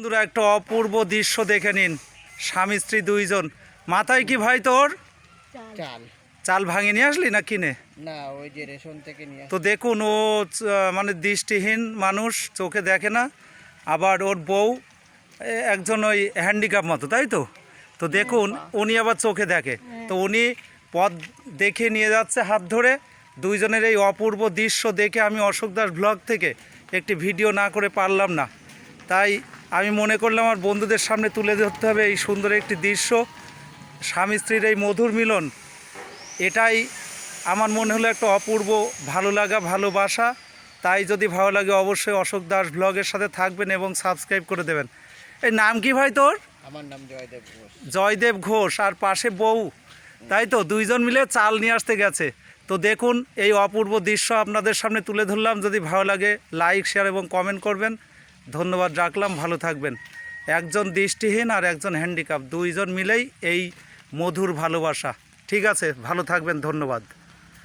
বন্ধুরা একটা অপূর্ব দৃশ্য দেখে নিন। স্বামী স্ত্রী দুইজন। মাথায় কি ভাই তোর? চাল। চাল ভাঙে নিয়ে আসলি না কিনে? না, ওই যে রেশন থেকে নিয়ে তো দেখুন ও মানে দৃষ্টিহীন মানুষ, চোখে দেখে না। আবার ওর বউ একজন ওই হ্যান্ডিক্যাপ মতো, তাই তো? তো দেখুন উনি আবার চোখে দেখে। তো উনি পথ দেখে নিয়ে যাচ্ছে হাত ধরে। দুইজনের এই অপূর্ব দৃশ্য দেখে আমি অশোক দাস ব্লগ থেকে একটি ভিডিও না করে পারলাম না। তাই আমি মনে করলাম আমার বন্ধুদের সামনে তুলে ধরতে হবে এই সুন্দর একটি দৃশ্য, স্বামী স্ত্রীর এই মধুর মিলন। এটাই আমার মনে হলো একটা অপূর্ব ভালো লাগা, ভালোবাসা। তাই যদি ভালো লাগে অবশ্যই অশোক দাস ব্লগের সাথে থাকবেন এবং সাবস্ক্রাইব করে দেবেন। এই নাম কি ভাই তোর? আমার নাম জয়দেব ঘোষ। জয়দেব ঘোষ। আর পাশে বউ, তাই তো? দুইজন মিলে চাল নিয়ে আসতে গেছে। তো দেখুন এই অপূর্ব দৃশ্য আপনাদের সামনে তুলে ধরলাম। যদি ভালো লাগে লাইক, শেয়ার এবং কমেন্ট করবেন। ধন্যবাদ রাখলাম, ভালো থাকবেন। একজন দৃষ্টিহীন আর একজন হ্যান্ডিক্যাপ, দুইজন মিলেই এই মধুর ভালোবাসা। ঠিক আছে, ভালো থাকবেন, ধন্যবাদ।